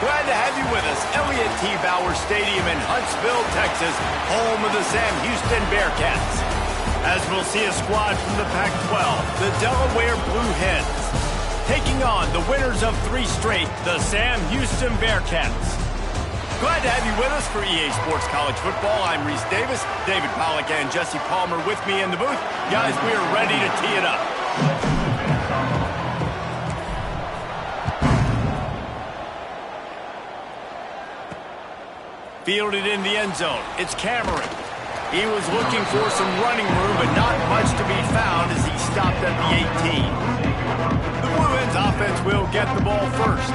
Glad to have you with us. Elliott T. Bauer Stadium in Huntsville, Texas, home of the Sam Houston Bearcats. As we'll see a squad from the Pac-12, the Delaware Blue Hens, taking on the winners of 3 straight, the Sam Houston Bearcats. Glad to have you with us for EA Sports College Football. I'm Reese Davis, David Pollack and Jesse Palmer with me in the booth. Guys, we are ready to tee it up. Fielded in the end zone, it's Cameron. He was looking for some running room, but not much to be found as he stopped at the 18. The Blue Hens offense will get the ball first.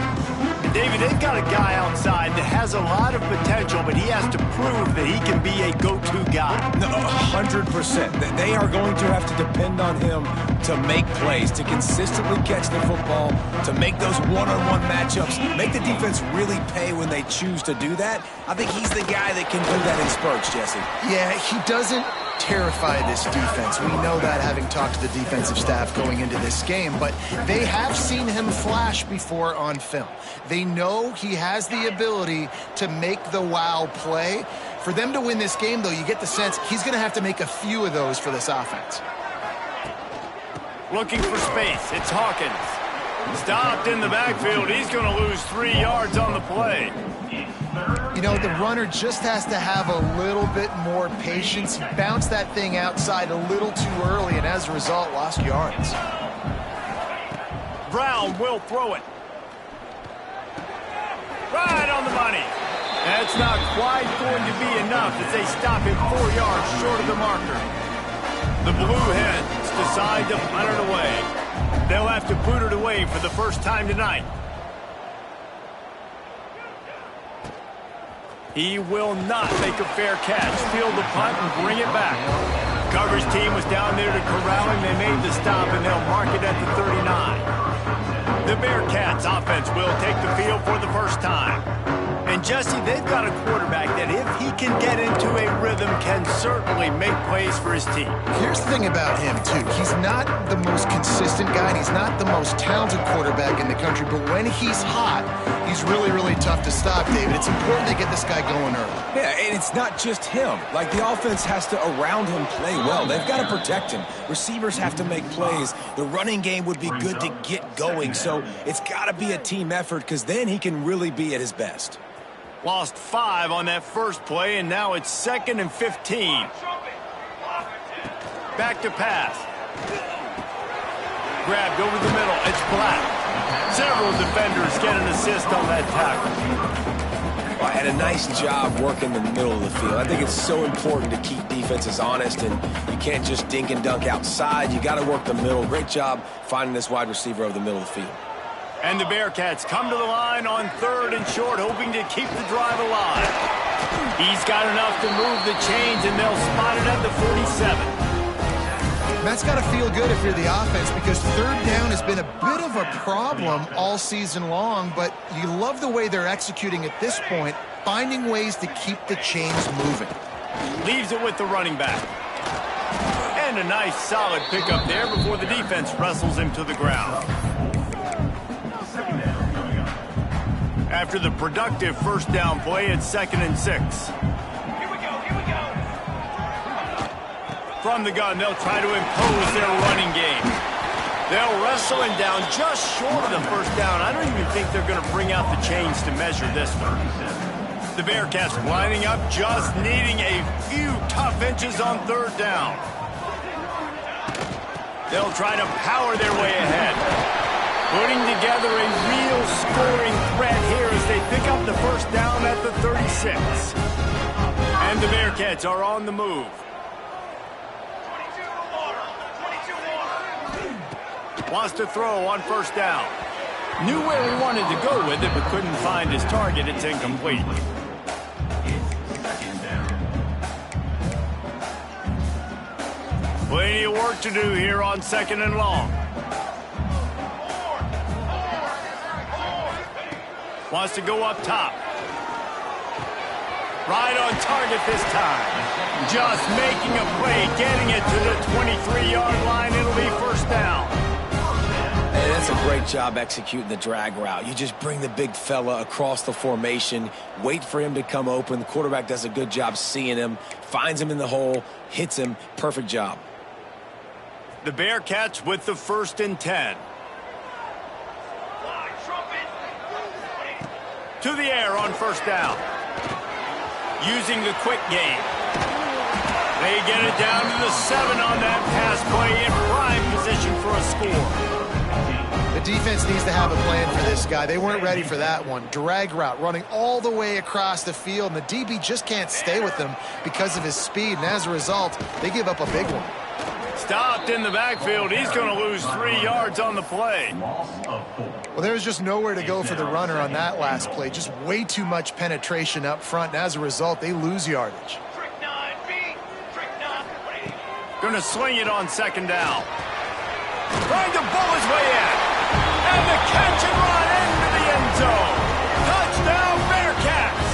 And David, they've got a guy outside that has a lot of potential, but he has to prove that he can be a go-to guy. No, 100%. They are going to have to depend on him to make plays, to consistently catch the football, to make those one-on-one matchups, make the defense really pay when they choose to do that. I think he's the guy that can do that in spurts, Jesse. Yeah, he doesn't terrify this defense. We know that having talked to the defensive staff going into this game, but they have seen him flash before on film. They know he has the ability to make the wow play. For them to win this game, though, you get the sense he's going to have to make a few of those for this offense. Looking for space, it's Hawkins. Stopped in the backfield, he's going to lose 3 yards on the play. You know, the runner just has to have a little bit more patience. He bounced that thing outside a little too early, and as a result, lost yards. Brown will throw it. Right on the money. That's not quite going to be enough as they stop him 4 yards short of the marker. The Blue Hens decide to punt it away. They'll have to boot it away for the first time tonight. He will not make a fair catch. Field the punt and bring it back. Coverage team was down there to corral him. They made the stop, and they'll mark it at the 39. The Bearcats offense will take the field for the first time. And Jesse, they've got a quarterback that if he can get into a rhythm can certainly make plays for his team. Here's the thing about him, too. He's not the most consistent guy, and he's not the most talented quarterback in the country, but when he's hot, he's really, really tough to stop, David. It's important to get this guy going early. Yeah, and it's not just him. Like, the offense has to, around him, play well. They've got to protect him. Receivers have to make plays. The running game would be good to get going, so it's got to be a team effort because then he can really be at his best. Lost 5 on that first play, and now it's 2nd and 15. Back to pass. Grabbed over the middle. It's Black. Several defenders get an assist on that tackle. Well, had a nice job working the middle of the field. I think it's so important to keep defenses honest, and you can't just dink and dunk outside. You got to work the middle. Great job finding this wide receiver over the middle of the field. And the Bearcats come to the line on 3rd and short, hoping to keep the drive alive. He's got enough to move the chains, and they'll spot it at the 47. That's got to feel good if you're the offense because 3rd down has been a bit of a problem all season long, but you love the way they're executing at this point, finding ways to keep the chains moving. Leaves it with the running back. And a nice solid pickup there before the defense wrestles him to the ground. After the productive first down play, it's 2nd and 6. Here we go. From the gun, they'll try to impose their running game. They'll wrestle him down just short of the first down. I don't even think they're going to bring out the chains to measure this one. The Bearcats lining up, just needing a few tough inches on 3rd down. They'll try to power their way ahead. Putting together a real scoring threat here as they pick up the first down at the 36. And the Bearcats are on the move. 22 Wants to throw on first down. Knew where he wanted to go with it, but couldn't find his target. It's incomplete. Plenty of work to do here on 2nd and long. Wants to go up top. Right on target this time. Just making a play, getting it to the 23-yard line. It'll be first down. Hey, that's does a great job executing the drag route. You just bring the big fella across the formation, wait for him to come open. The quarterback does a good job seeing him, finds him in the hole, hits him. Perfect job. The Bearcats with the 1st and 10. To the air on 1st down. Using the quick game. They get it down to the 7 on that pass play in prime position for a score. The defense needs to have a plan for this guy. They weren't ready for that one. Drag route running all the way across the field, and the DB just can't stay with them because of his speed, and as a result, they give up a big one. Stopped in the backfield. He's going to lose 3 yards on the play. Well, there was just nowhere to go for the runner on that last play. Just way too much penetration up front, and as a result, they lose yardage. Going to sling it on 2nd down. Trying to bull his way in. And the catch and run into the end zone. Touchdown, Bearcats.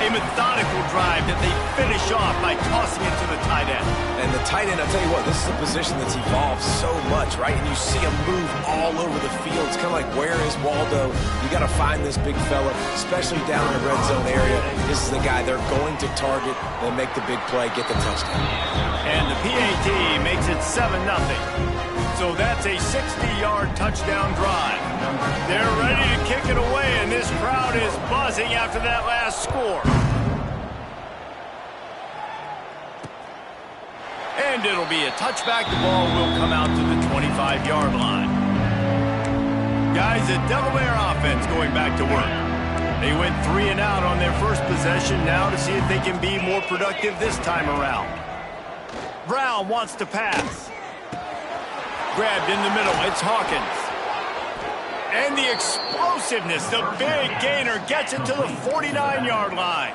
A methodical drive that they finish off by tossing it to the tight end. And the tight end, I'll tell you what, this is a position that's evolved so much, right? And you see him move all over the field. It's kind of like, where is Waldo? You got to find this big fella, especially down in the red zone area. This is the guy they're going to target. They make the big play, get the touchdown. And the PAT makes it 7-0. So that's a 60-yard touchdown drive. They're ready to kick it away, and this crowd is buzzing after that last score. And it'll be a touchback. The ball will come out to the 25-yard line. Guys, the Delaware offense going back to work. They went 3 and out on their first possession, now to see if they can be more productive this time around. Brown wants to pass. Grabbed in the middle, it's Hawkins. And the explosiveness, the big gainer gets it to the 49-yard line.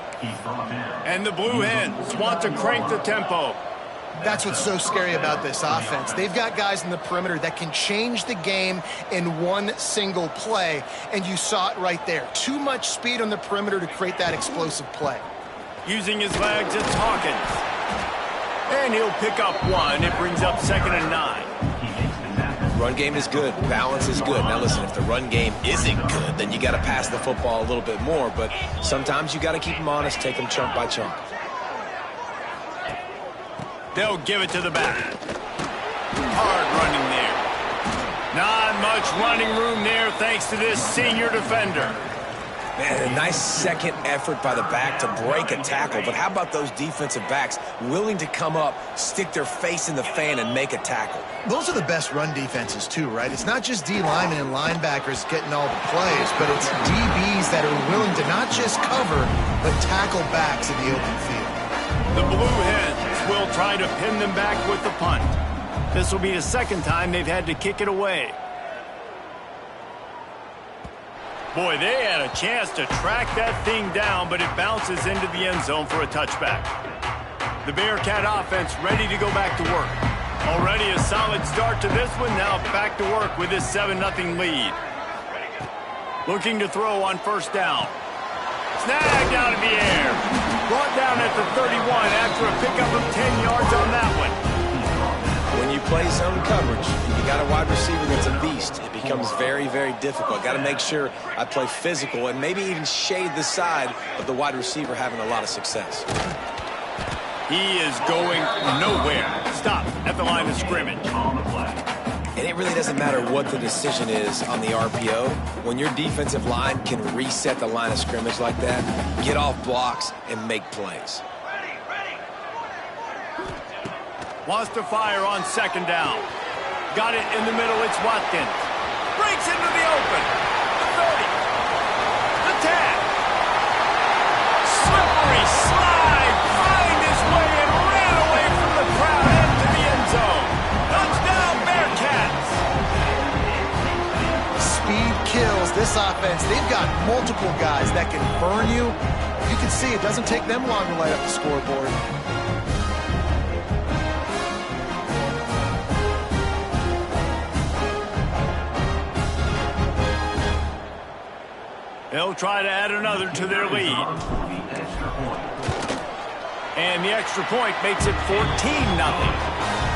And the Blue Hens want to crank the tempo. That's what's so scary about this offense. They've got guys in the perimeter that can change the game in one single play, and you saw it right there. Too much speed on the perimeter to create that explosive play. Using his legs, it's Hawkins. And he'll pick up 1. It brings up 2nd and 9. Run game is good. Balance is good. Now listen, if the run game isn't good, then you got to pass the football a little bit more. But sometimes you got to keep them honest, take them chunk by chunk. They'll give it to the back. Hard running there. Not much running room there thanks to this senior defender. Man, a nice second effort by the back to break a tackle. But how about those defensive backs willing to come up, stick their face in the fan, and make a tackle? Those are the best run defenses, too, right? It's not just D linemen and linebackers getting all the plays, but it's DBs that are willing to not just cover, but tackle backs in the open field. The Blue Hens will try to pin them back with the punt. This will be the 2nd time they've had to kick it away. Boy, they had a chance to track that thing down, but it bounces into the end zone for a touchback. The Bearcat offense ready to go back to work. Already a solid start to this one, now back to work with this 7-0 lead. Looking to throw on 1st down. Snagged out of the air. Brought down at the 31 after a pickup of 10 yards on that one. When you play zone coverage, you got a wide receiver that's a beast. It becomes very, very difficult. Got to make sure I play physical and maybe even shade the side of the wide receiver having a lot of success. He is going nowhere. Stop at the line of scrimmage. And it really doesn't matter what the decision is on the RPO. When your defensive line can reset the line of scrimmage like that, get off blocks and make plays. Wants to fire on 2nd down. Got it in the middle, it's Watkins. Breaks into the open. The 30. The 10. Slippery slide. Find his way and ran away from the crowd into the end zone. Touchdown, Bearcats. Speed kills this offense. They've got multiple guys that can burn you. You can see it doesn't take them long to light up the scoreboard. They'll try to add another to their lead. And the extra point makes it 14-0.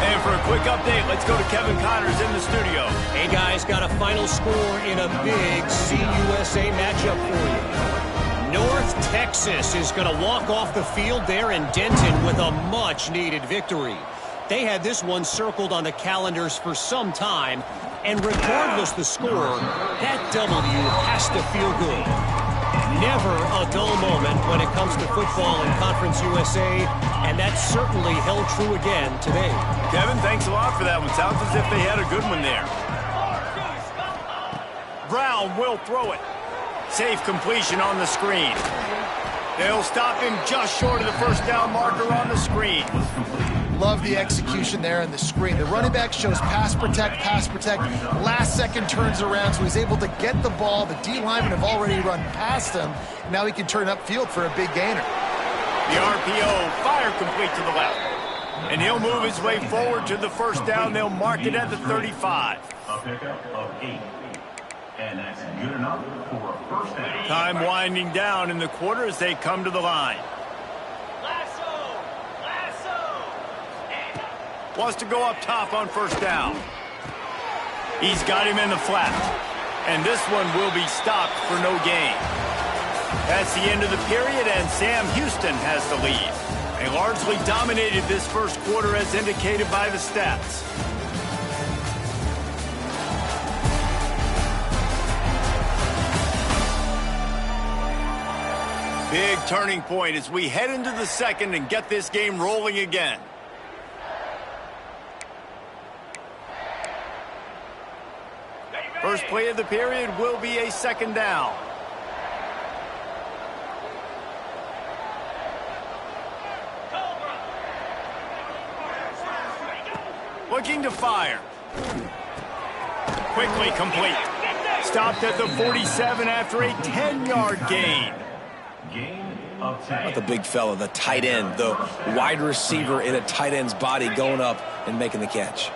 And for a quick update, let's go to Kevin Connors in the studio. Hey, guys, got a final score in a big CUSA matchup for you. North Texas is going to walk off the field there in Denton with a much-needed victory. They had this one circled on the calendars for some time, and regardless the score, that W has to feel good. Never a dull moment when it comes to football in Conference USA, and that certainly held true again today. Kevin, thanks a lot for that one. Sounds as if they had a good one there. Brown will throw it. Safe completion on the screen. They'll stop him just short of the first down marker on the screen. Love the execution there on the screen. The running back shows pass protect, last second turns around, so he's able to get the ball. The D linemen have already run past him. Now he can turn upfield for a big gainer. The RPO, fire complete to the left. And he'll move his way forward to the first down. They'll mark it at the 35. A pickup of 8. And that's good enough for a first down. Time winding down in the quarter as they come to the line. Wants to go up top on first down. He's got him in the flat. And this one will be stopped for no gain. That's the end of the period, and Sam Houston has the lead. They largely dominated this first quarter as indicated by the stats. Big turning point as we head into the second and get this game rolling again. First play of the period will be a second down. Looking to fire. Quickly complete. Stopped at the 47 after a 10-yard gain. Gain of 10. Not the big fella, the tight end, the wide receiver in a tight end's body going up and making the catch.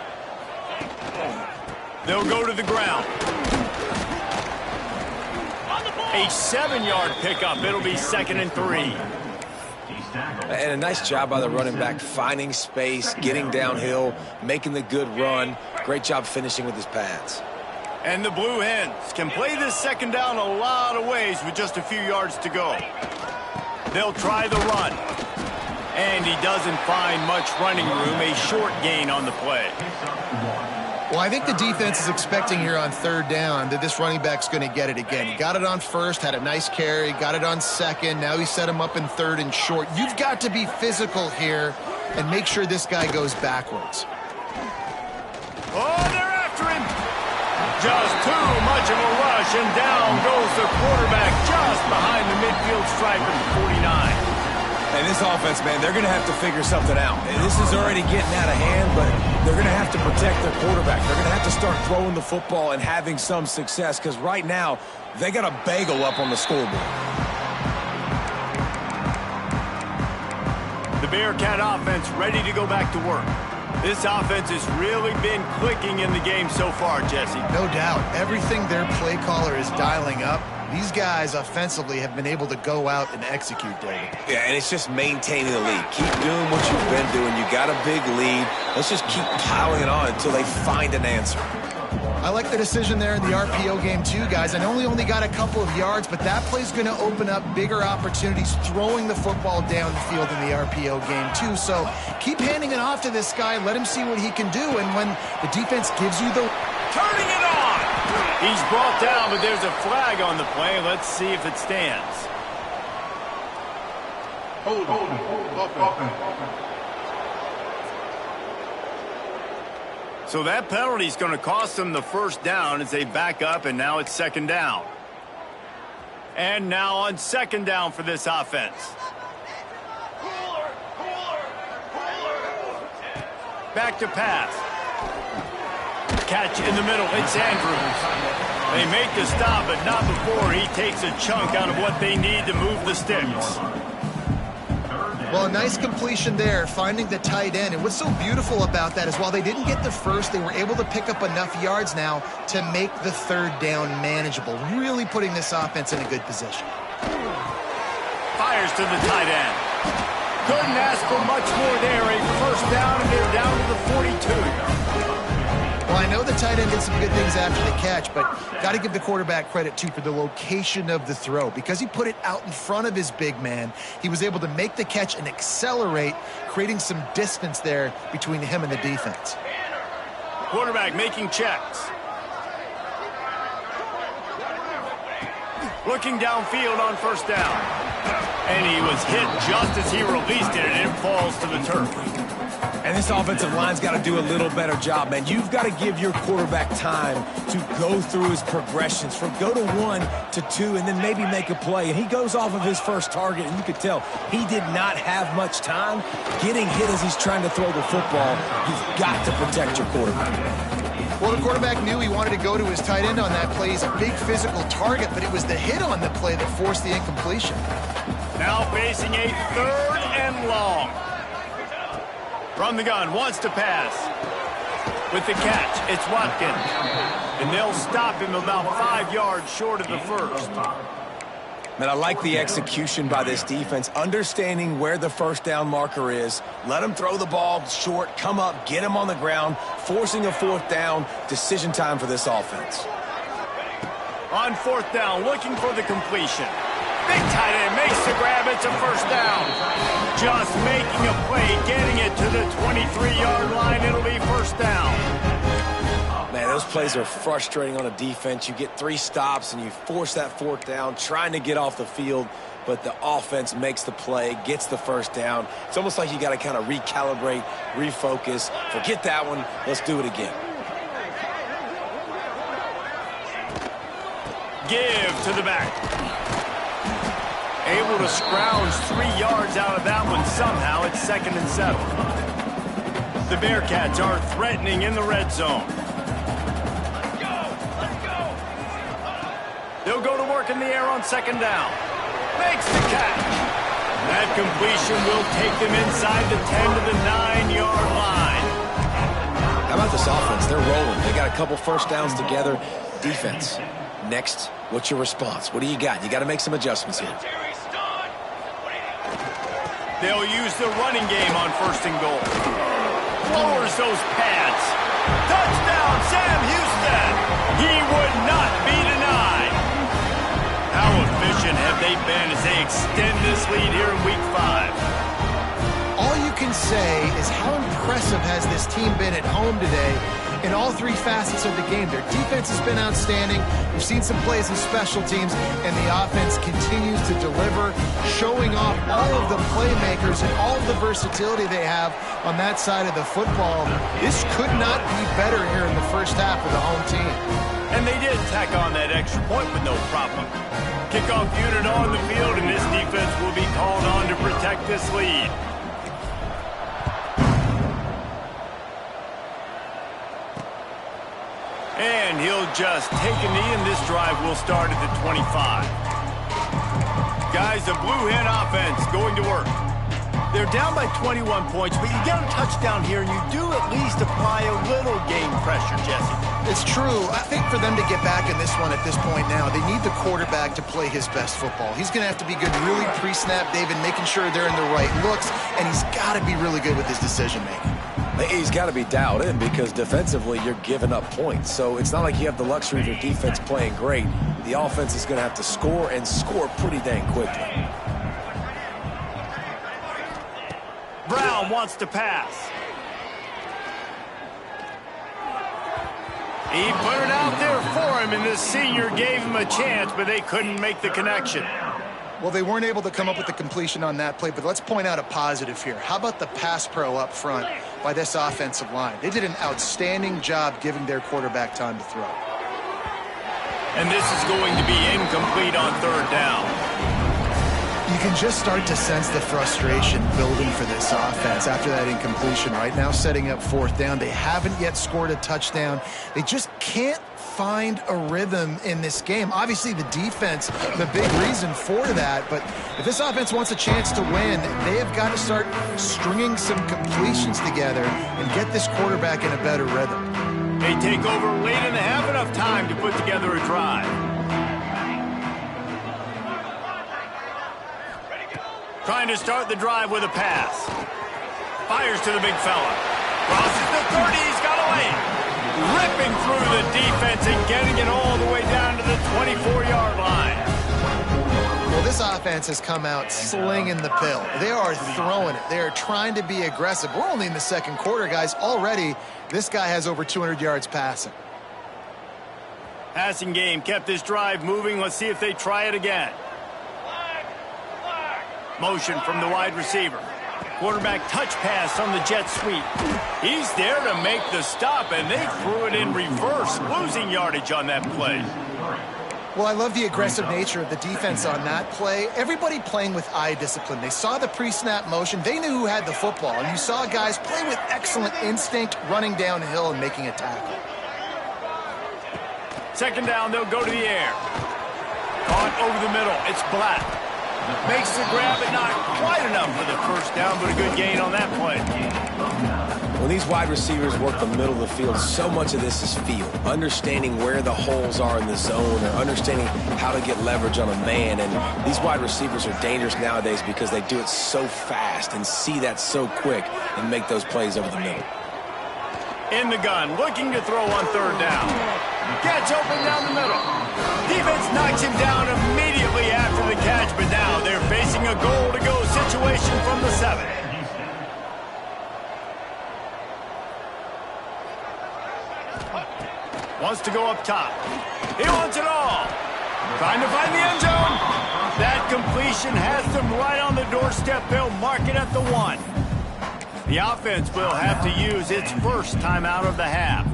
They'll go to the ground. A 7-yard pickup. It'll be 2nd and 3. And a nice job by the running back, finding space, getting downhill, making the good run. Great job finishing with his pads. And the Blue Hens can play this second down a lot of ways with just a few yards to go. They'll try the run. And he doesn't find much running room. A short gain on the play. Well, I think the defense is expecting here on third down that this running back's going to get it again. He got it on first, had a nice carry, got it on second. Now he set him up in third and short. You've got to be physical here and make sure this guy goes backwards. Oh, they're after him. Just too much of a rush, and down goes the quarterback just behind the midfield stripe at the 49. And this offense, man, they're going to have to figure something out. And this is already getting out of hand, but they're going to have to protect their quarterback. They're going to have to start throwing the football and having some success, because right now they got a bagel up on the scoreboard. The Bearcat offense ready to go back to work. This offense has really been clicking in the game so far, Jesse. No doubt. Everything their play caller is dialing up, these guys offensively have been able to go out and execute, David. Yeah, and it's just maintaining the lead. Keep doing what you've been doing. You got a big lead. Let's just keep piling it on until they find an answer. I like the decision there in the RPO game too, guys. I know he only got a couple of yards, but that play's going to open up bigger opportunities throwing the football down the field in the RPO game too. So keep handing it off to this guy. Let him see what he can do. And when the defense gives you the... Turning it on! He's brought down, but there's a flag on the play. Let's see if it stands. Hold on. So that penalty is going to cost them the first down as they back up, and now it's second down. And now on second down for this offense. Back to pass. Catch in the middle. It's Andrews. They make the stop, but not before he takes a chunk out of what they need to move the sticks. Well, a nice completion there, finding the tight end. And what's so beautiful about that is while they didn't get the first, they were able to pick up enough yards now to make the third down manageable, really putting this offense in a good position. Fires to the tight end. Couldn't ask for much more there. A first down, and they're down to the 42. Well, I know the tight end did some good things after the catch, but got to give the quarterback credit, too, for the location of the throw. Because he put it out in front of his big man, he was able to make the catch and accelerate, creating some distance there between him and the defense. Quarterback making checks. Looking downfield on first down. And he was hit just as he released it, and it falls to the turf. And this offensive line's got to do a little better job, man. You've got to give your quarterback time to go through his progressions from go to 1 to 2 and then maybe make a play. And he goes off of his first target, and you could tell he did not have much time getting hit as he's trying to throw the football. You've got to protect your quarterback. Well, the quarterback knew he wanted to go to his tight end on that play. He's a big physical target, but it was the hit on the play that forced the incompletion. Now facing a 3rd and long. From the gun, wants to pass. With the catch, it's Watkins. And they'll stop him about 5 yards short of the first. Man, I like the execution by this defense, understanding where the first down marker is. Let him throw the ball short, come up, get him on the ground, forcing a 4th down. Decision time for this offense. On 4th down, looking for the completion. Big tight end makes the grab. It's a first down. Just making a play, getting it to the 23-yard line. It'll be first down. Man, those plays are frustrating on a defense. You get 3 stops and you force that 4th down, trying to get off the field, but the offense makes the play, gets the first down. It's almost like you got to kind of recalibrate, refocus. Forget that one. Let's do it again. Give to the back. Able to scrounge 3 yards out of that one somehow. It's 2nd and 7. The Bearcats are threatening in the red zone. Let's go. They'll go to work in the air on 2nd down. Makes the catch. That completion will take them inside the 10 to the 9-yard line. How about this offense? They're rolling. They got a couple first downs together. Defense, next, what's your response? What do you got? You got to make some adjustments here. They'll use the running game on 1st and goal. Lowers those pads. Touchdown, Sam Houston. He would not be denied. How efficient have they been as they extend this lead here in Week 5? All you can say is how impressive has this team been at home today in all 3 facets of the game. Their defense has been outstanding. We've seen some plays in special teams, and the offense continues to deliver, showing off all of the playmakers and all of the versatility they have on that side of the football. This could not be better here in the first half of the home team. And they did tack on that extra point with no problem. Kickoff unit on the field, and this defense will be called on to protect this lead. And he'll just take a knee, and this drive will start at the 25. Guys, the Blue Hen offense going to work. They're down by 21 points, but you get a touchdown here, and you do at least apply a little game pressure, Jesse. It's true. I think for them to get back in this one at this point now, they need the quarterback to play his best football. He's going to have to be good really pre-snap, David, making sure they're in the right looks, and he's got to be really good with his decision-making. He's got to be dialed in because defensively you're giving up points. So it's not like you have the luxury of your defense playing great. The offense is going to have to score and score pretty dang quickly. Brown wants to pass. He put it out there for him, and the senior gave him a chance, but they couldn't make the connection. Well, they weren't able to come up with the completion on that play, but let's point out a positive here. How about the pass pro up front by this offensive line? They did an outstanding job giving their quarterback time to throw. And this is going to be incomplete on 3rd down. You can just start to sense the frustration building for this offense after that incompletion. Right now, setting up 4th down. They haven't yet scored a touchdown. They just can't find a rhythm in this game. Obviously, the defense, the big reason for that. But if this offense wants a chance to win, they have got to start stringing some completions together and get this quarterback in a better rhythm. They take over late and have enough time to put together a drive. Trying to start the drive with a pass. Fires to the big fella. Crosses the 30. He's got a lane. Ripping through the defense and getting it all the way down to the 24-yard line. Well, this offense has come out slinging the pill. They are throwing it. They are trying to be aggressive. We're only in the second quarter, guys. Already, this guy has over 200 yards passing. Passing game kept this drive moving. Let's see if they try it again. Motion from the wide receiver. Quarterback touch pass on the jet sweep. He's there to make the stop, and they threw it in reverse, losing yardage on that play. Well, I love the aggressive nature of the defense on that play. Everybody playing with eye discipline. They saw the pre-snap motion. They knew who had the football, and you saw guys play with excellent instinct, running downhill and making a tackle. Second down, they'll go to the air. Caught over the middle. It's Black. Makes the grab, but not quite enough for the first down, but a good gain on that play. When these wide receivers work the middle of the field, so much of this is feel. Understanding where the holes are in the zone or understanding how to get leverage on a man. And these wide receivers are dangerous nowadays because they do it so fast and see that so quick and make those plays over the middle. In the gun, looking to throw on third down. Gets open down the middle. Defense knocks him down immediately after the catch, but now they're facing a goal-to-go situation from the 7. Wants to go up top. He wants it all. Trying to find the end zone. That completion has them right on the doorstep. They'll mark it at the 1. The offense will have to use its first timeout of the half.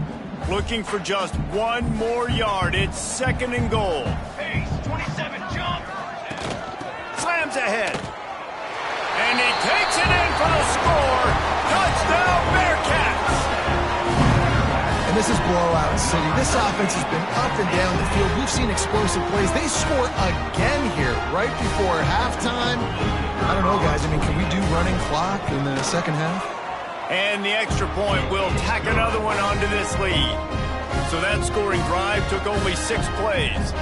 Looking for just one more yard. It's second and goal. Pace, 27, jump. Slams ahead. And he takes it in for the score. Touchdown, Bearcats. And this is blowout city. This offense has been up and down the field. We've seen explosive plays. They score again here right before halftime. I don't know, guys. I mean, can we do running clock in the second half? And the extra point will tack another one onto this lead. So that scoring drive took only 6 plays.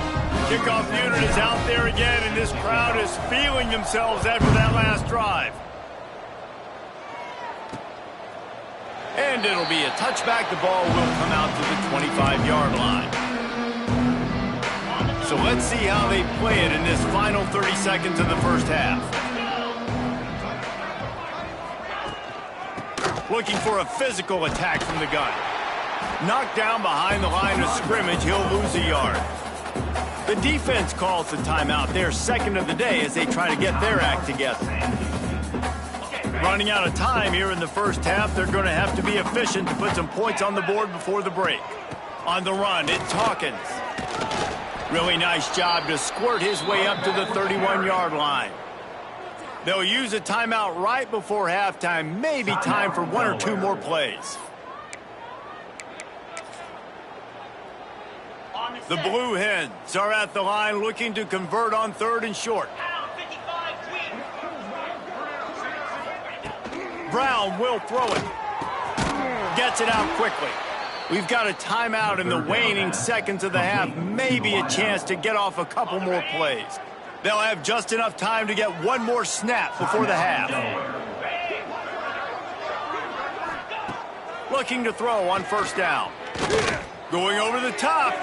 Kickoff unit is out there again, and this crowd is feeling themselves after that last drive. And it'll be a touchback. The ball will come out to the 25-yard line. So let's see how they play it in this final 30 seconds of the first half. Looking for a physical attack from the gun. Knocked down behind the line of scrimmage, he'll lose a yard. The defense calls the timeout, their second of the day, as they try to get their act together. Running out of time here in the first half, they're going to have to be efficient to put some points on the board before the break. On the run, it's Hawkins. Really nice job to squirt his way up to the 31-yard line. They'll use a timeout right before halftime. Maybe time for 1 or 2 more plays. The Blue Hens are at the line looking to convert on 3rd and short. Brown will throw it. Gets it out quickly. We've got a timeout in the waning seconds of the half. Maybe a chance to get off a couple more plays. They'll have just enough time to get one more snap before the half. Looking to throw on 1st down. Going over the top.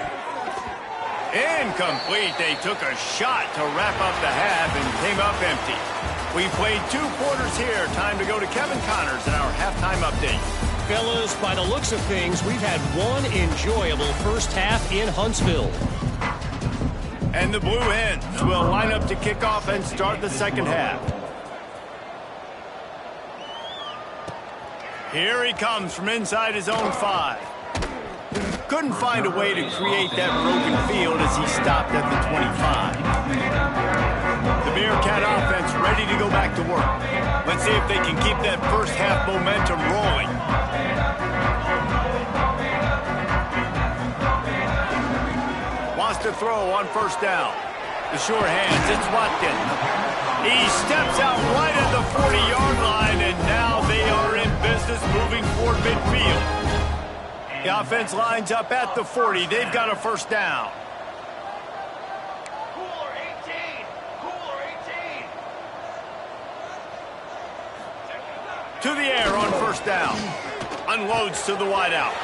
Incomplete. They took a shot to wrap up the half and came up empty. We played 2 quarters here. Time to go to Kevin Connors in our halftime update. Fellas, by the looks of things, we've had one enjoyable first half in Huntsville. And the Blue Hens will line up to kick off and start the second half. Here he comes from inside his own 5. Couldn't find a way to create that broken field as he stopped at the 25. The Bearcat offense ready to go back to work. Let's see if they can keep that first half momentum rolling. Wants to throw on 1st down. The short hands, it's Watkins. He steps out right at the 40-yard line, and now they are in business moving toward midfield. The offense lines up at the 40. They've got a 1st down. Cooler 18. Cooler 18. To the air on first down. Unloads to the wideout.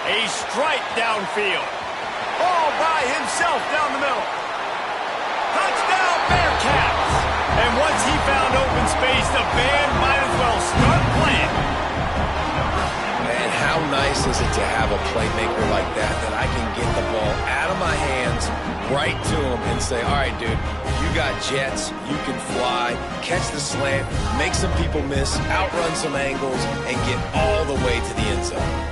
A strike downfield. All by himself down the middle. Touchdown, Bearcats! And once he found open space, the band might as well start playing. Man, how nice is it to have a playmaker like that I can get the ball out of my hands right to him and say, all right, dude, you got jets, you can fly, catch the slant, make some people miss, outrun some angles, and get all the way to the end zone.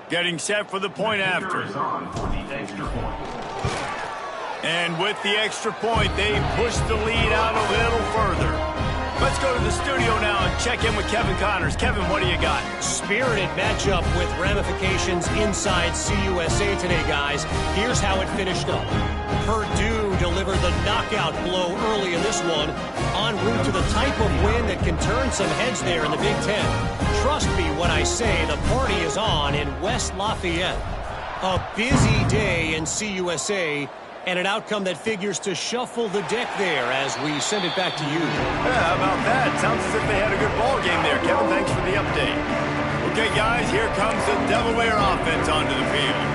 Getting set for the point after. And with the extra point, they push the lead out a little further. Let's go to the studio now and check in with Kevin Connors. Kevin, what do you got? Spirited matchup with ramifications inside CUSA today, guys. Here's how it finished up. Purdue delivered the knockout blow early in this one, en route to the type of win that can turn some heads there in the Big Ten. Trust me when I say the party is on in West Lafayette. A busy day in CUSA, and an outcome that figures to shuffle the deck there as we send it back to you. Yeah, how about that? Sounds as if they had a good ball game there. Kevin, thanks for the update. Okay, guys, here comes the Delaware offense onto the field.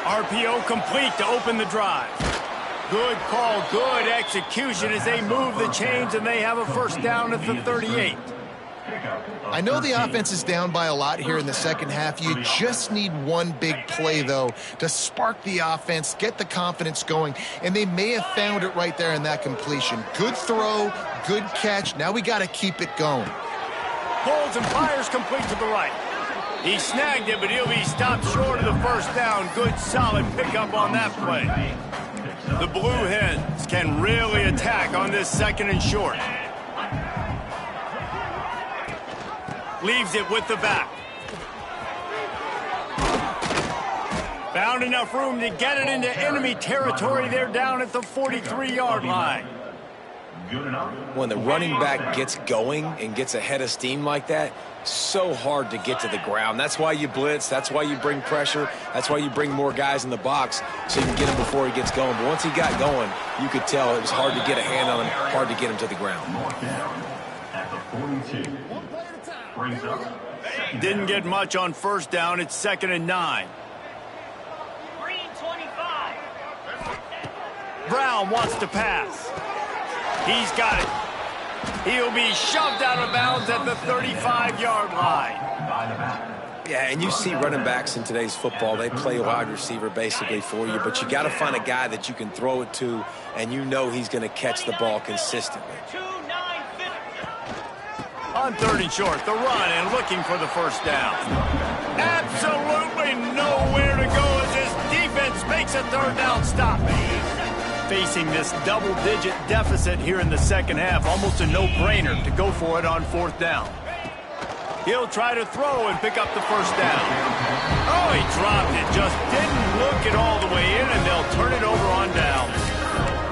RPO complete to open the drive. Good call, good execution as they move the chains and they have a first down at the 38. I know the offense is down by a lot here in the second half. You just need one big play, though, to spark the offense, get the confidence going, and they may have found it right there in that completion. Good throw, good catch. Now we got to keep it going. Pulls and fires complete to the right. He snagged it, but he'll be stopped short of the first down. Good, solid pickup on that play. The Blue Hens can really attack on this second and short. Leaves it with the back. Found enough room to get it into enemy territory. They're down at the 43-yard line. When the running back gets going and gets ahead of steam like that, so hard to get to the ground. That's why you blitz. That's why you bring pressure. That's why you bring more guys in the box so you can get him before he gets going. But once he got going, you could tell it was hard to get a hand on him, hard to get him to the ground. At the 42. Didn't get much on first down. It's 2nd and 9. Green 25. Brown wants to pass. He's got it. He'll be shoved out of bounds at the 35-yard line. Yeah, and you see running backs in today's football, they play wide receiver basically for you, but you got to find a guy that you can throw it to, and you know he's going to catch the ball consistently. On 3rd and short, the run and looking for the first down. Absolutely nowhere to go as this defense makes a 3rd down stop. Facing this double-digit deficit here in the second half, almost a no-brainer to go for it on 4th down. He'll try to throw and pick up the first down. Oh, he dropped it. Just didn't look it all the way in, and they'll turn it over on downs.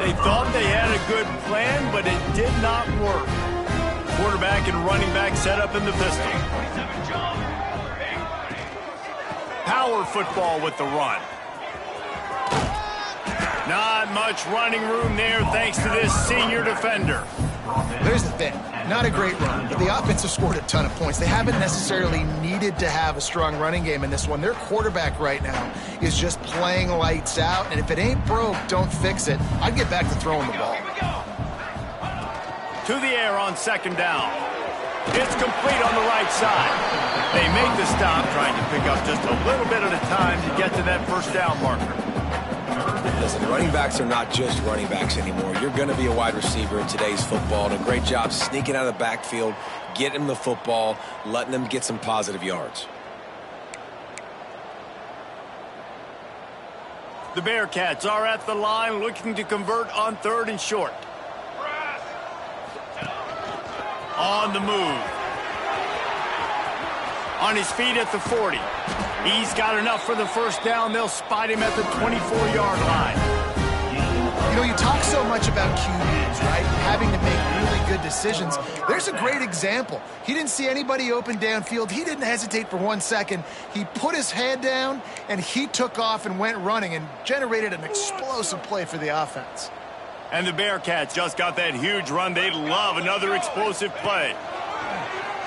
They thought they had a good plan, but it did not work. Quarterback and running back set up in the pistol. Power football with the run. Not much running room there thanks to this senior defender. There's the thing. Not a great run, but the offense has scored a ton of points. They haven't necessarily needed to have a strong running game in this one. Their quarterback right now is just playing lights out, and if it ain't broke, don't fix it. I'd get back to throwing the ball. To the air on 2nd down. It's complete on the right side. They make the stop, trying to pick up just a little bit at a time to get to that first down marker. Listen, running backs are not just running backs anymore. You're going to be a wide receiver in today's football. And a great job sneaking out of the backfield, getting them the football, letting them get some positive yards. The Bearcats are at the line looking to convert on 3rd and short. On the move. On his feet at the 40. He's got enough for the first down. They'll spot him at the 24-yard line. You know, you talk so much about QBs, right? Having to make really good decisions. There's a great example. He didn't see anybody open downfield. He didn't hesitate for 1 second. He put his head down, and he took off and went running and generated an explosive play for the offense. And the Bearcats just got that huge run. They love another explosive play.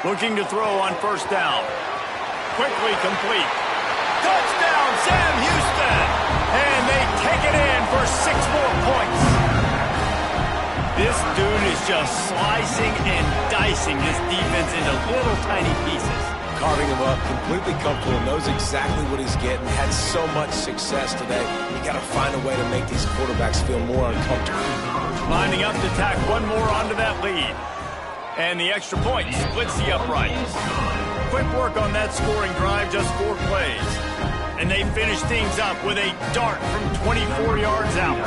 Looking to throw on first down. Quickly complete. Touchdown, Sam Houston! And they take it in for 6 more points. This dude is just slicing and dicing this defense into little tiny pieces. Carving him up, completely comfortable, knows exactly what he's getting. Had so much success today. You got to find a way to make these quarterbacks feel more uncomfortable. Lining up to tack one more onto that lead. And the extra point splits the uprights. Quick work on that scoring drive, just 4 plays. And they finish things up with a dart from 24 yards out.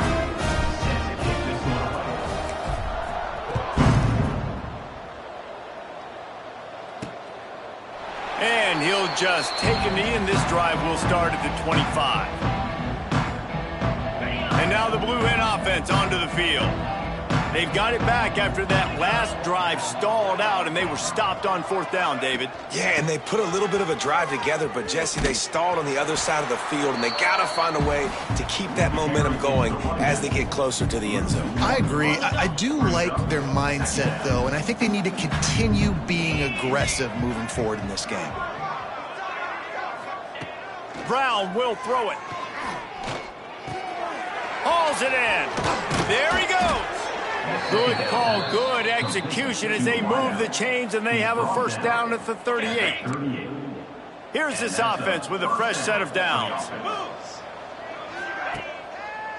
And he'll just take a knee, and this drive will start at the 25. And now the Blue Hen offense onto the field. They've got it back after that last drive stalled out, and they were stopped on 4th down, David. Yeah, and they put a little bit of a drive together, but, Jesse, they stalled on the other side of the field, and they got to find a way to keep that momentum going as they get closer to the end zone. I agree. I do like their mindset, though, and I think they need to continue being aggressive moving forward in this game. Brown will throw it. Hauls it in. There he goes. Good call, good execution as they move the chains, and they have a first down at the 38. Here's this offense with a fresh set of downs.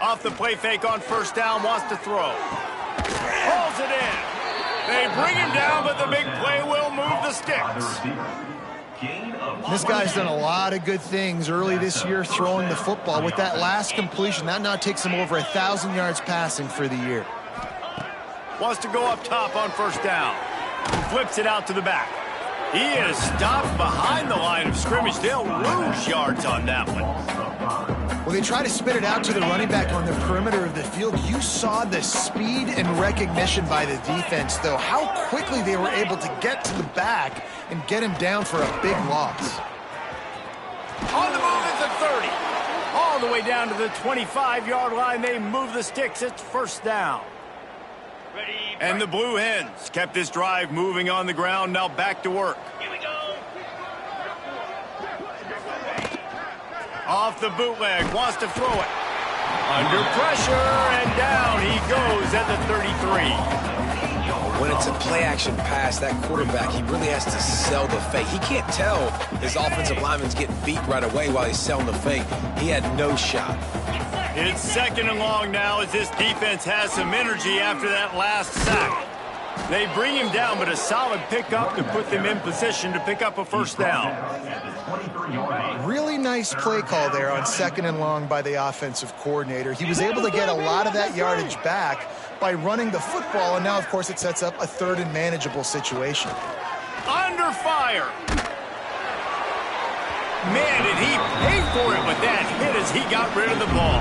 Off the play fake on first down, wants to throw. Hauls it in. They bring him down, but the big play will move the sticks. This guy's done a lot of good things early this year throwing the football. With that last completion, that now takes him over 1,000 yards passing for the year. Wants to go up top on first down. Flips it out to the back. He is stopped behind the line of scrimmage. They'll lose yards on that one. Well, they try to spit it out to the running back on the perimeter of the field. You saw the speed and recognition by the defense, though. How quickly they were able to get to the back and get him down for a big loss. On the move at the 30. All the way down to the 25-yard line. They move the sticks. It's first down. And the Blue Hens kept this drive moving on the ground. Now back to work. Here we go. Off the bootleg, wants to throw it. Under pressure, and down he goes at the 33. When it's a play-action pass, that quarterback, he really has to sell the fake. He can't tell his offensive lineman's getting beat right away while he's selling the fake. He had no shot. It's 2nd and long now as this defense has some energy after that last sack. They bring him down, but a solid pickup to put them in position to pick up a first down. Really nice play call there on 2nd and long by the offensive coordinator. He was able to get a lot of that yardage back by running the football, and now, of course, it sets up a 3rd and manageable situation. Under fire. Man, did he pay for it with that hit as he got rid of the ball.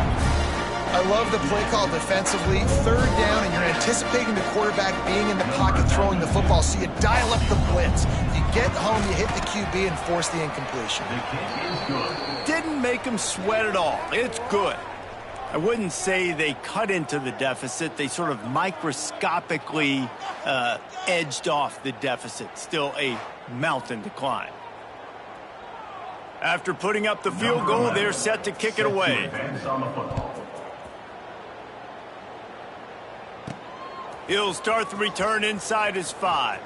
I love the play call defensively. 3rd down, and you're anticipating the quarterback being in the pocket throwing the football, so you dial up the blitz. You get home, you hit the QB, and force the incompletion. Didn't make him sweat at all. It's good. I wouldn't say they cut into the deficit. They sort of microscopically edged off the deficit. Still a mountain to climb. After putting up the field goal, they're set to kick it away. He'll start the return inside his 5.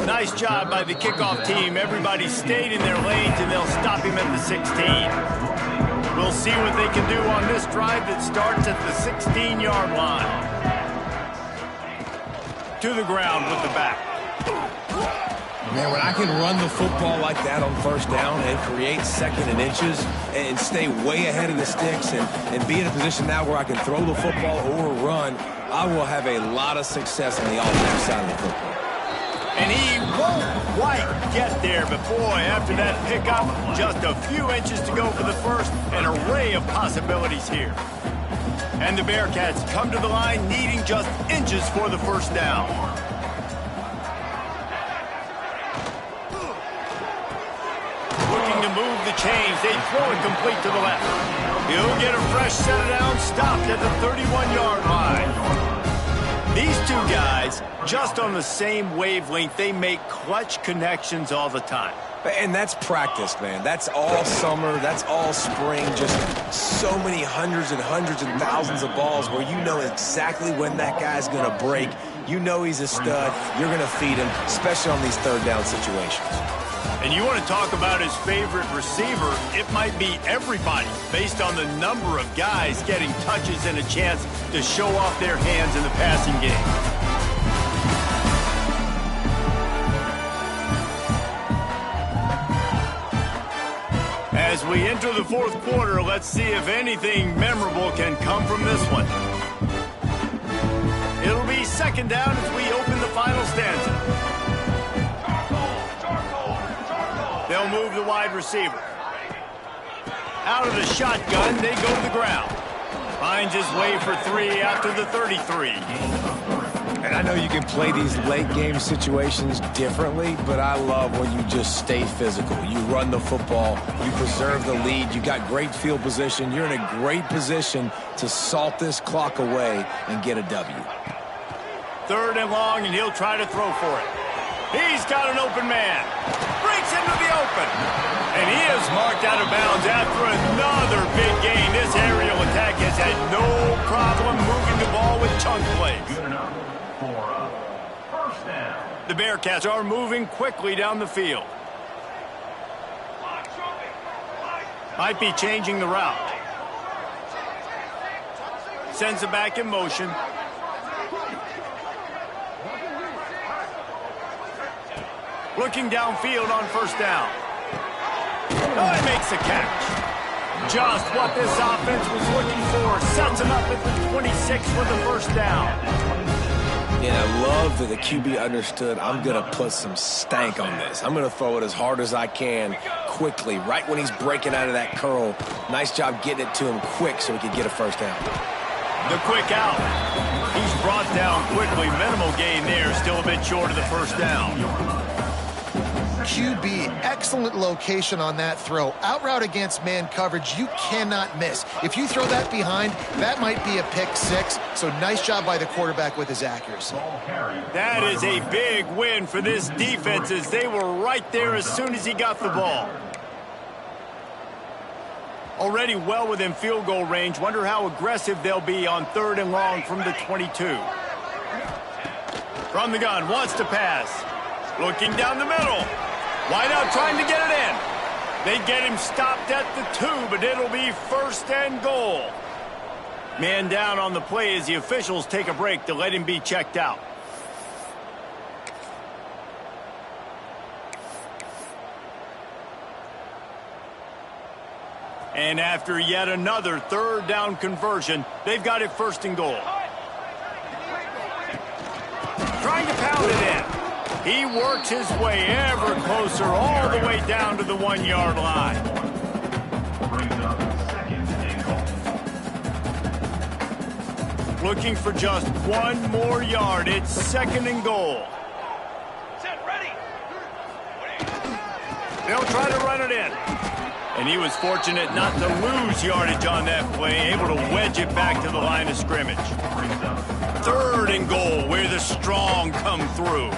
Nice job by the kickoff team. Everybody stayed in their lanes, and they'll stop him at the 16. We'll see what they can do on this drive that starts at the 16-yard line. To the ground with the back. Man, when I can run the football like that on first down and create 2nd and inches and stay way ahead of the sticks and be in a position now where I can throw the football or run, I will have a lot of success on the offensive side of the football. And he won't quite get there, but boy, after that pickup, just a few inches to go for the first. An array of possibilities here. And the Bearcats come to the line needing just inches for the first down. Looking to move the chains. They throw it complete to the left. He'll get a fresh set of downs, stopped at the 31-yard line. These two guys, just on the same wavelength, they make clutch connections all the time. And that's practice, man. That's all summer. That's all spring. Just so many hundreds and thousands of balls where you know exactly when that guy's going to break. You know he's a stud. You're going to feed him, especially on these third down situations. And you want to talk about his favorite receiver, it might be everybody, based on the number of guys getting touches and a chance to show off their hands in the passing game. As we enter the fourth quarter, let's see if anything memorable can come from this one. It'll be second down as we open the final stanza. They'll move the wide receiver. Out of the shotgun, they go to the ground. Finds his way for 3 out to the 33. And I know you can play these late game situations differently, but I love when you just stay physical. You run the football, you preserve the lead, you got great field position, you're in a great position to salt this clock away and get a W. Third and long, and he'll try to throw for it. He's got an open man. Breaks into the open. And he is marked out of bounds after another big gain. This aerial attack has had no problem moving the ball with chunk plays. Good enough for a first down. The Bearcats are moving quickly down the field. Might be changing the route. Sends it back in motion. Looking downfield on first down. Oh, he makes the catch. Just what this offense was looking for. Sets him up at the 26 for the first down. And I love that the QB understood, I'm going to put some stank on this. I'm going to throw it as hard as I can, quickly, right when he's breaking out of that curl. Nice job getting it to him quick so he could get a first down. The quick out. He's brought down quickly. Minimal gain there. Still a bit short of the first down. QB, excellent location on that throw. Out route against man coverage, you cannot miss. If you throw that behind, that might be a pick six. So nice job by the quarterback with his accuracy. That is a big win for this defense as they were right there as soon as he got the ball. Already well within field goal range. Wonder how aggressive they'll be on third and long from the 22. From the gun, wants to pass. Looking down the middle. Wide out trying to get it in. They get him stopped at the 2, but it'll be first and goal. Man down on the play as the officials take a break to let him be checked out. And after yet another third down conversion, they've got it first and goal. Trying to pound it in. He works his way ever closer all the way down to the 1-yard line. Looking for just one more yard. It's second and goal. They'll try to run it in. And he was fortunate not to lose yardage on that play, able to wedge it back to the line of scrimmage. Third and goal, where the strong come through.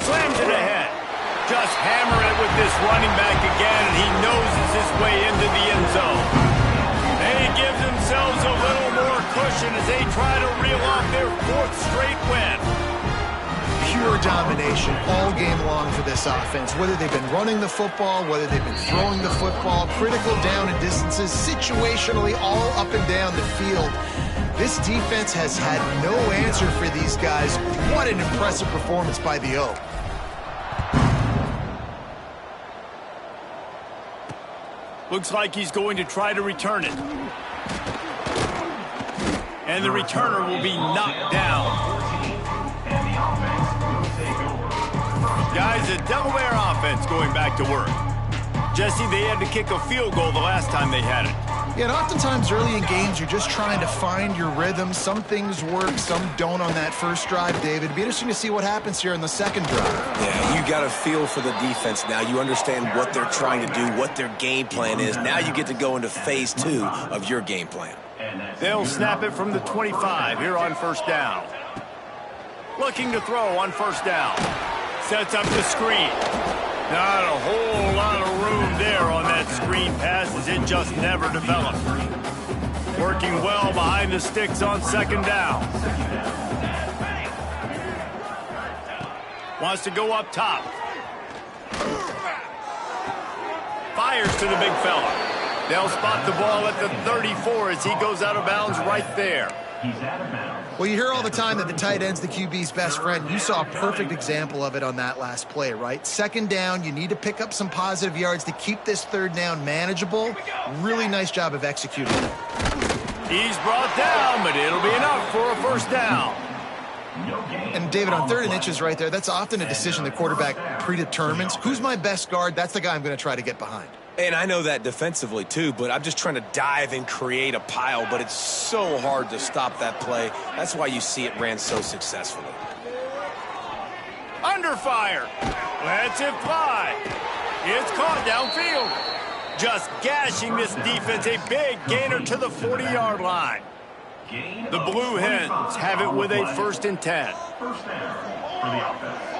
Slams it ahead. Just hammer it with this running back again, and he noses his way into the end zone. They give themselves a little more cushion as they try to reel off their fourth straight win. Pure domination all game long for this offense. Whether they've been running the football, whether they've been throwing the football, critical down and distances, situationally all up and down the field. This defense has had no answer for these guys. What an impressive performance by the Oak. Looks like he's going to try to return it. And the returner will be knocked down. Guys, the Delaware offense going back to work. Jesse, they had to kick a field goal the last time they had it. Yeah, and oftentimes early in games, you're just trying to find your rhythm. Some things work, some don't on that first drive, David. It'd be interesting to see what happens here in the second drive. Yeah, you got a feel for the defense now. You understand what they're trying to do, what their game plan is. Now you get to go into phase 2 of your game plan. They'll snap it from the 25 here on first down. Looking to throw on first down. Sets up the screen. Not a whole lot of room there on that screen pass as it just never developed. Working well behind the sticks on second down. Wants to go up top. Fires to the big fella. They'll spot the ball at the 34 as he goes out of bounds right there. Well, you hear all the time that the tight end's the QB's best friend. You saw a perfect example of it on that last play, right? Second down, you need to pick up some positive yards to keep this third down manageable. Really nice job of executing it. He's brought down, but it'll be enough for a first down. And David, on 3rd and inches right there, that's often a decision the quarterback predetermines. Who's my best guard? That's the guy I'm going to try to get behind. And I know that defensively, too, but I'm just trying to dive and create a pile, but it's so hard to stop that play. That's why you see it ran so successfully. Under fire. Lets it fly. It's caught downfield. Just gashing this defense, a big gainer to the 40-yard line. The Blue Hens have it with a 1st and 10. First down for the offense.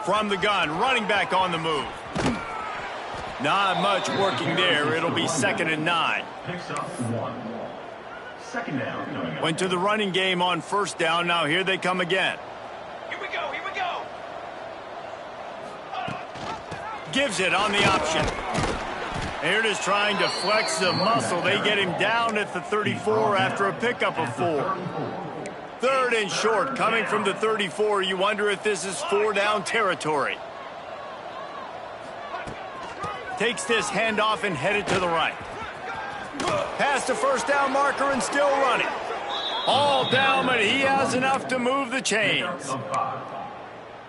From the gun, running back on the move. Not much working there. It'll be 2nd and 9. Picks up 1. Second down. Went to the running game on first down. Now here they come again. Here we go, here we go. Gives it on the option. Here it is trying to flex the muscle. They get him down at the 34 after a pickup of 4. 3rd and short coming from the 34. You wonder if this is 4-down territory. Takes this handoff and headed to the right. Past the first down marker and still running. All down, but he has enough to move the chains.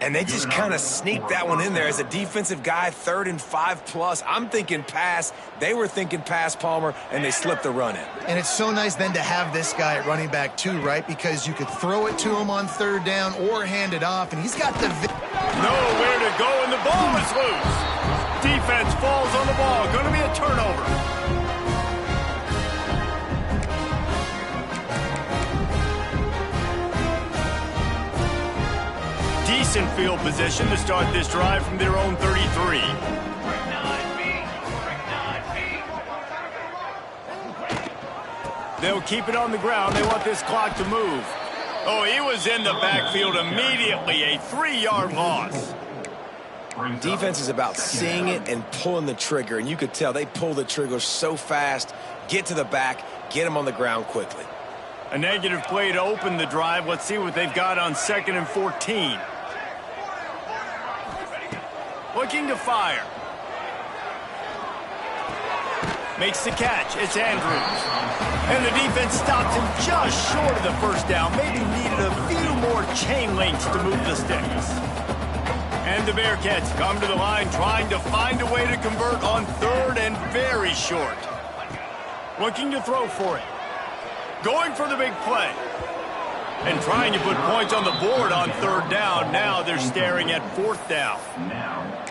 And they just kind of sneaked that one in there as a defensive guy, 3rd and 5+. I'm thinking pass. They were thinking pass, Palmer, and they slipped the run in. And it's so nice then to have this guy at running back too, right? Because you could throw it to him on 3rd down or hand it off, and he's got the... Nowhere to go, and the ball is loose. Defense falls on the ball. Going to be a turnover. Decent field position to start this drive from their own 33. They'll keep it on the ground. They want this clock to move. Oh, he was in the backfield immediately. A 3-yard loss. Defense is about seeing it and pulling the trigger, and you could tell they pull the trigger so fast, get to the back, get him on the ground quickly. A negative play to open the drive. Let's see what they've got on 2nd and 14. Looking to fire. Makes the catch. It's Andrews. And the defense stops him just short of the first down. Maybe needed a few more chain links to move the sticks. And the Bearcats come to the line trying to find a way to convert on 3rd and very short. Looking to throw for it. Going for the big play. And trying to put points on the board on 3rd down. Now they're staring at 4th down.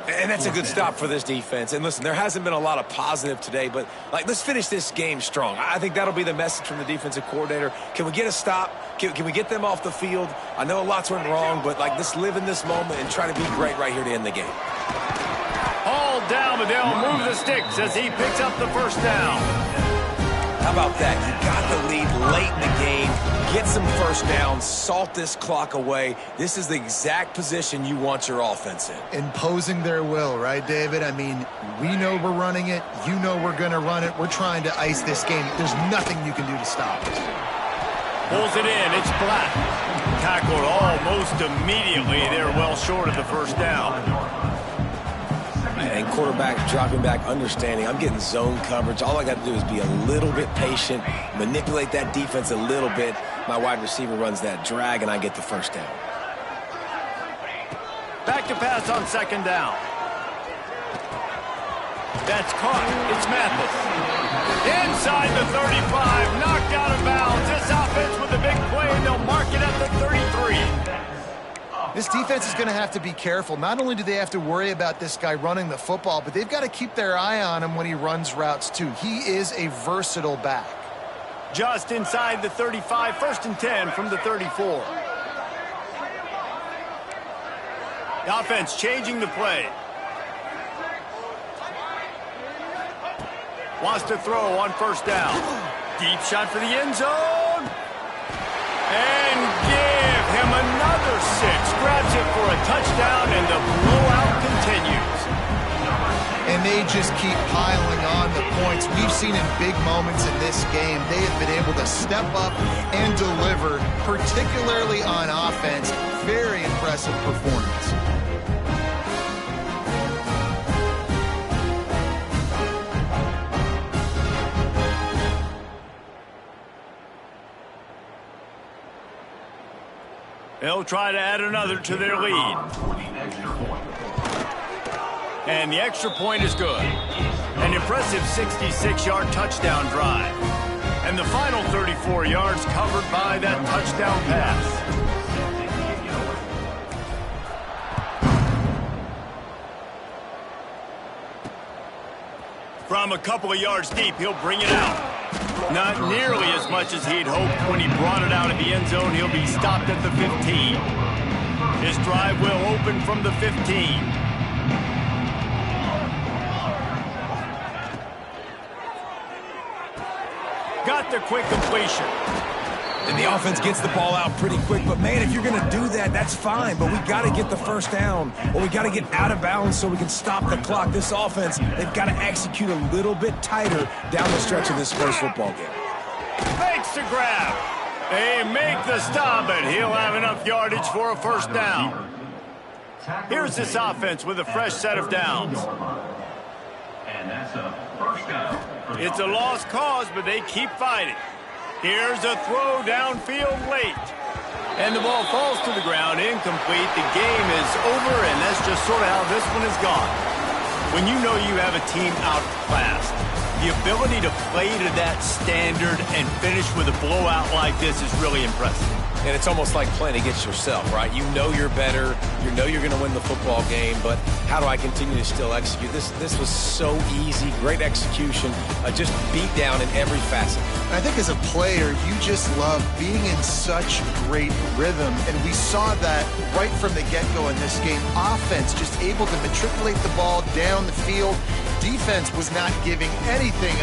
And that's a good stop for this defense. And listen, there hasn't been a lot of positive today, but let's finish this game strong. I think that'll be the message from the defensive coordinator. Can we get a stop? Can we get them off the field? I know a lot's went wrong, but let's live in this moment and try to be great right here to end the game. All down, but they'll move the sticks as he picks up the first down. How about that? You got the lead late in the game. Get some first downs, salt this clock away. This is the exact position you want your offense in. Imposing their will, right, David? I mean, we know we're running it. You know we're going to run it. We're trying to ice this game. There's nothing you can do to stop us. Pulls it in. It's flat. Tackled almost immediately. They're well short of the first down. and quarterback dropping back, understanding I'm getting zone coverage. All I got to do is be a little bit patient, manipulate that defense a little bit. My wide receiver runs that drag, and I get the first down. Back to pass on second down. That's caught. It's Mathis. Inside the 35, knocked out of bounds. This offense with a big play, and they'll mark it at the 33. This defense is going to have to be careful. Not only do they have to worry about this guy running the football, but they've got to keep their eye on him when he runs routes too. He is a versatile back. Just inside the 35, 1st and 10 from the 34. The offense changing the play. Wants to throw on 1st down. Deep shot for the end zone. And give him another 6. Grabs it for a touchdown, and the blowout continues. And they just keep piling on the points. We've seen in big moments in this game, they have been able to step up and deliver, particularly on offense. Very impressive performance. They'll try to add another to their lead. And the extra point is good. An impressive 66-yard touchdown drive. And the final 34 yards covered by that touchdown pass. From a couple of yards deep, he'll bring it out. Not nearly as much as he'd hoped when he brought it out of the end zone. He'll be stopped at the 15. His drive will open from the 15. Got the quick completion. And the offense gets the ball out pretty quick. But, man, if you're going to do that, that's fine. But we got to get the first down, or we got to get out of bounds so we can stop the clock. This offense, they've got to execute a little bit tighter down the stretch of this first football game. Fakes to grab. They make the stop, and he'll have enough yardage for a first down. Here's this offense with a fresh set of downs. And that's a first down. It's a lost cause, but they keep fighting. Here's a throw downfield late. And the ball falls to the ground, incomplete. The game is over, and that's just sort of how this one is gone. When you know you have a team outclassed, the ability to play to that standard and finish with a blowout like this is really impressive. And it's almost like playing against yourself, right? You know you're better. You know you're going to win the football game, but how do I continue to still execute? This was so easy. Great execution. Just beat down in every facet. I think as a player, you just love being in such great rhythm, and we saw that right from the get-go in this game. Offense just able to matriculate the ball down the field. Defense was not giving anything up.